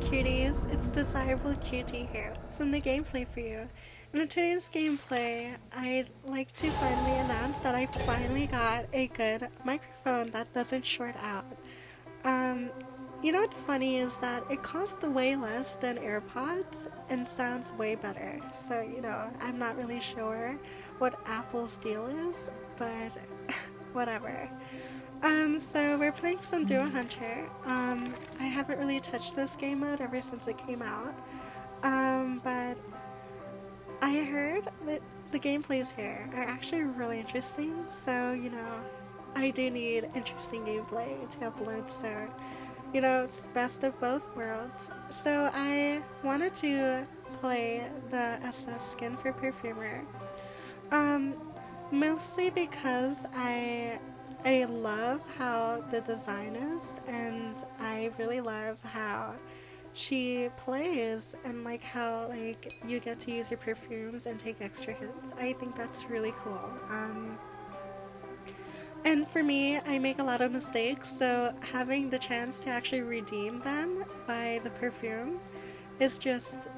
cuties, it's Desirable Cutie here. Some new gameplay for you. In today's gameplay, I'd like to finally announce that I finally got a good microphone that doesn't short out. Um, what's funny is that it costs way less than AirPods and sounds way better. So, I'm not really sure what Apple's deal is, but whatever. So we're playing some Duo Hunter. I haven't really touched this game mode ever since it came out. But I heard that the gameplays here are actually really interesting, so, I do need interesting gameplay to upload, so, it's best of both worlds. So I wanted to play the SS skin for Perfumer. Um, Mostly because I love how the design is, and I really love how she plays, and like how you get to use your perfumes and take extra hits. I think that's really cool. And for me, I make a lot of mistakes, so having the chance to actually redeem them by the perfume is just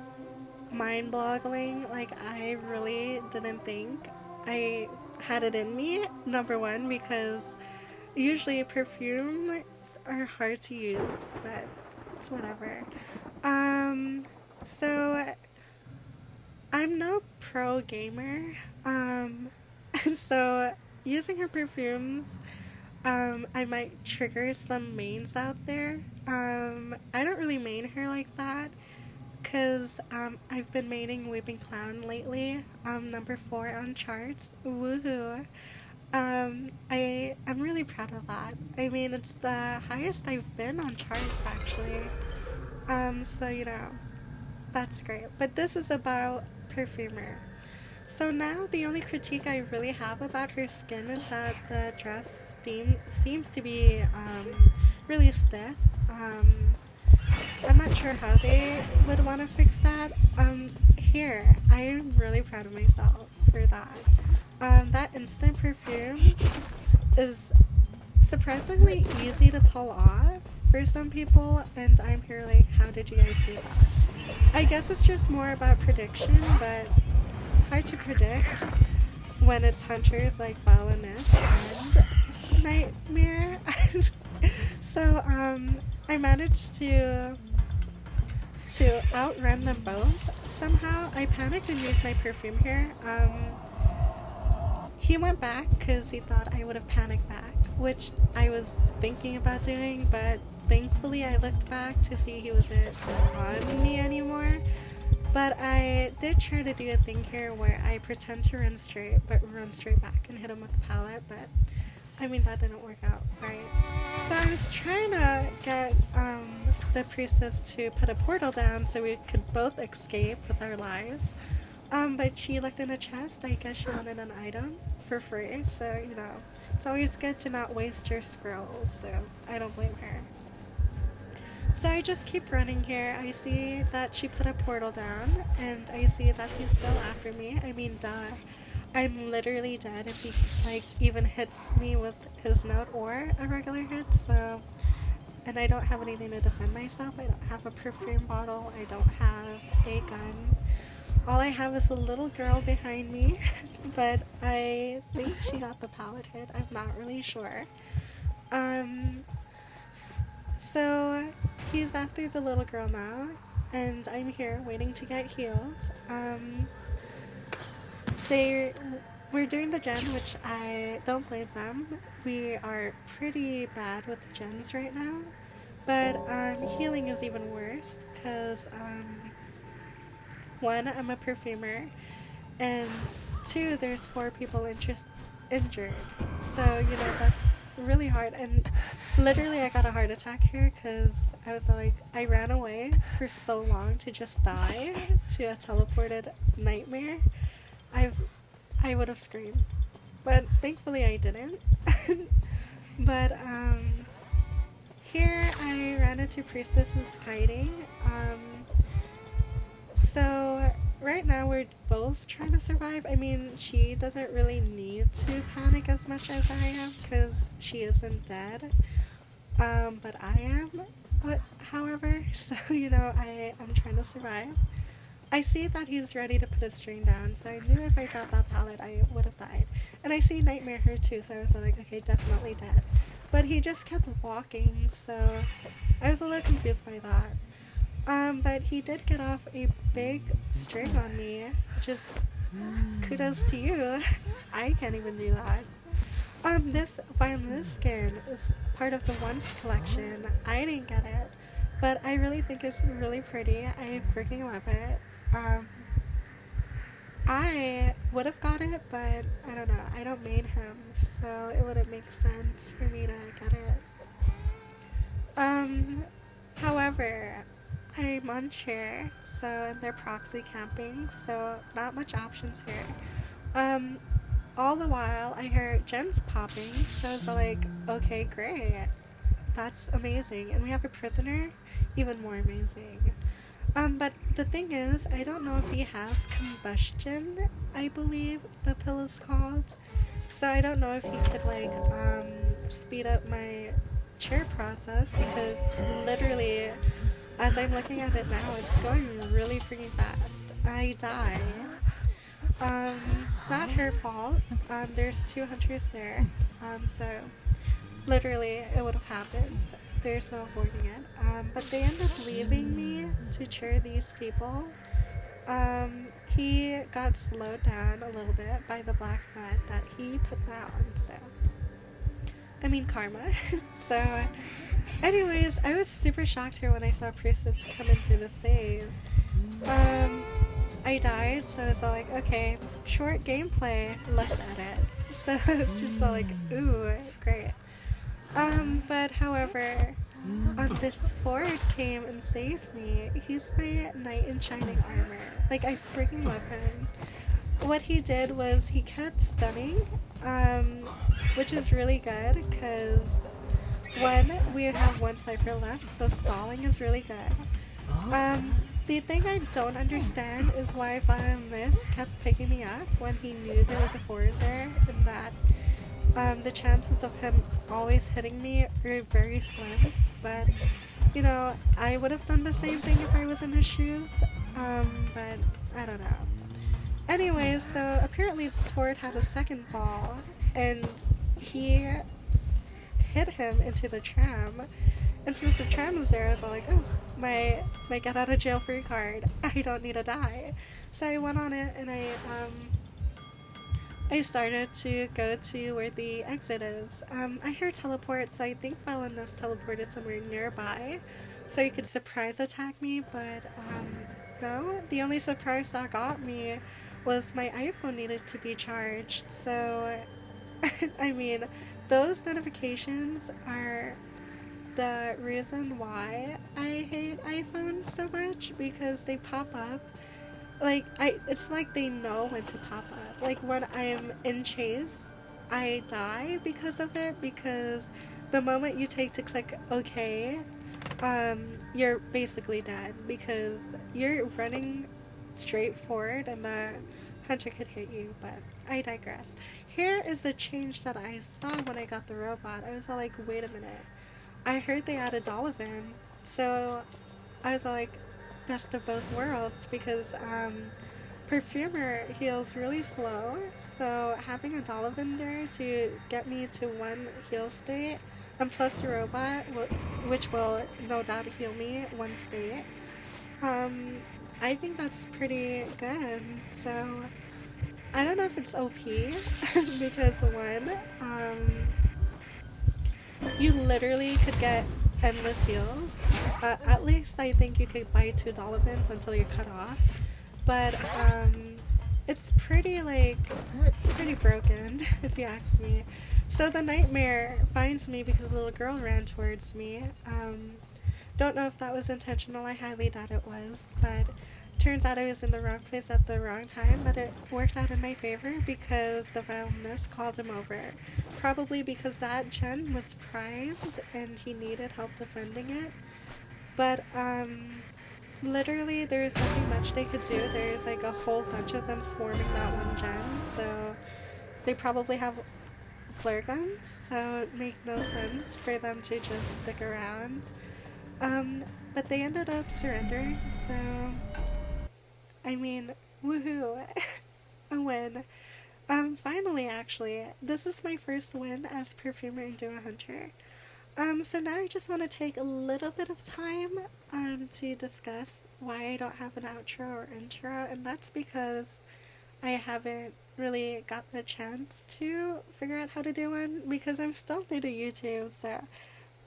mind-boggling. Like, I really didn't think I had it in me, number one, because usually perfumes are hard to use, but it's whatever. So I'm no pro gamer, so using her perfumes, I might trigger some mains out there. I don't really main her like that, because I've been maining Weeping Clown lately, number 4 on charts. Woohoo! I'm really proud of that. I mean, it's the highest I've been on charts, actually. So, that's great. But this is about Perfumer. So now the only critique I really have about her skin is that the dress seems to be really stiff. I'm not sure how they would want to fix that. Here, I'm really proud of myself for that. That instant perfume is surprisingly easy to pull off for some people, and I'm here like, how did you guys do that? I guess it's just more about prediction, but it's hard to predict when it's hunters like Violinist and Nightmare. So, I managed to outrun them both somehow. I panicked and used my perfume here. He went back because he thought I would have panicked back, which I was thinking about doing, but thankfully I looked back to see he wasn't on me anymore. But I did try to do a thing here where I pretend to run straight, but run straight back and hit him with the pallet, but I mean, that didn't work out right. So I was trying to get the priestess to put a portal down so we could both escape with our lives. But she looked in a chest. I guess she wanted an item for free. So, it's always good to not waste your scrolls. So I don't blame her. So I just keep running here. I see that she put a portal down, and I see that he's still after me. I mean, duh. I'm literally dead if he, even hits me with his note or a regular hit, so... And I don't have anything to defend myself. I don't have a perfume bottle. I don't have a gun. All I have is a little girl behind me, but I think she got the pallet hit. I'm not really sure. So he's after the little girl now, and I'm here waiting to get healed. We're doing the gen, which I don't blame them. We are pretty bad with gens right now, but healing is even worse because 1, I'm a perfumer, and 2, there's 4 people injured. So that's really hard. And literally, I got a heart attack here because I was like, I ran away for so long to just die to a teleported nightmare. I would have screamed, but thankfully I didn't. But here I ran into Priestess's kiting. So right now we're both trying to survive. I mean, she doesn't really need to panic as much as I am because she isn't dead. But I am. But however, so I'm trying to survive. I see that he's ready to put his string down, so I knew if I dropped that pallet, I would have died. And I see Nightmare here too, so I was like, okay, definitely dead. But he just kept walking, so I was a little confused by that. But he did get off a big string on me, which is kudos to you. I can't even do that. This violinist skin is part of the Once collection. I didn't get it, but I really think it's really pretty. I freaking love it. I would have got it, but I don't know. I don't main him, so it wouldn't make sense for me to get it. However, I'm on share, so and they're proxy camping, so not much options here. All the while I heard gems popping, so I was like, okay, great. That's amazing. And we have a prisoner, even more amazing. But the thing is, I don't know if he has combustion, I believe the pill is called. So I don't know if he could speed up my chair process, because literally, as I'm looking at it now, it's going really freaking fast. I die. Not her fault. There's two hunters there. So literally it would have happened. There's no avoiding it. But they end up leaving me to cheer these people. He got slowed down a little bit by the black mud that he put down, so I mean karma. So anyways, I was super shocked here when I saw Priestess come in for the save. I died, so it's all like, okay, short gameplay, let's edit. So it's just all like, ooh, great. But however, this Ford came and saved me. He's my knight in shining armor. Like, I freaking love him. What he did was he kept stunning, which is really good, because one, we have one cipher left, so stalling is really good. The thing I don't understand is why Violinist kept picking me up when he knew there was a Ford there, and that the chances of him always hitting me are very slim. But, I would have done the same thing if I was in his shoes, but I don't know. Anyways, so apparently this Ford had a second ball, and he hit him into the tram. And since the tram was there, I was all like, oh, my get out of jail free card. I don't need to die. So I went on it, and I started to go to where the exit is. I hear teleport, so I think Violinist teleported somewhere nearby, so you could surprise attack me, but no. The only surprise that got me was my iPhone needed to be charged, so I mean, those notifications are the reason why I hate iPhones so much, because they pop up. Like, it's like they know when to pop up. Like, when I'm in chase, I die because of it, because the moment you take to click OK, you're basically dead, because you're running straight forward and the hunter could hit you, but I digress. Here is the change that I saw when I got the robot. I was all like, wait a minute. I heard they added Dolphin, so I was like, best of both worlds, because Perfumer heals really slow, so having a Dolphin there to get me to one heal state, and plus the robot, which will no doubt heal me one state, I think that's pretty good. So I don't know if it's OP, because one, you literally could get endless heals. At least I think you could buy 2 Dolovins until you're cut off. But it's pretty broken, if you ask me. So the nightmare finds me because a little girl ran towards me. Don't know if that was intentional, I highly doubt it was, but turns out I was in the wrong place at the wrong time, but it worked out in my favor because the violinist called him over. Probably because that gen was primed and he needed help defending it. But, literally there's nothing much they could do. There's like a whole bunch of them swarming that one gen, so they probably have flare guns, so it makes no sense for them to just stick around. But they ended up surrendering, so I mean, woohoo, a win. Finally, actually, this is my first win as perfumer and duo hunter. So now I just want to take a little bit of time, to discuss why I don't have an outro or intro, and that's because I haven't really got the chance to figure out how to do one because I'm still new to YouTube, so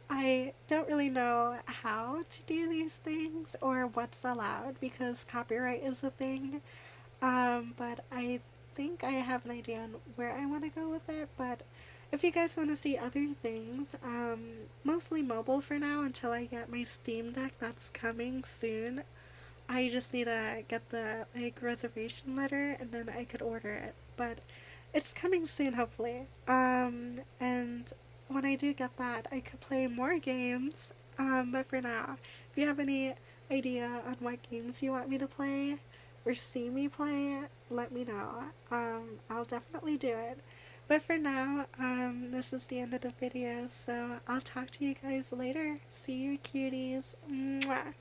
I don't really know how to do these things or what's allowed because copyright is a thing. But I think I have an idea on where I want to go with it. But if you guys want to see other things, mostly mobile for now until I get my Steam Deck that's coming soon. I just need to get the like reservation letter and then I could order it. But it's coming soon, hopefully. And when I do get that, I could play more games. But for now, if you have any idea on what games you want me to play or see me play, let me know. I'll definitely do it. But for now, this is the end of the video, so I'll talk to you guys later. See you, cuties. Mwah.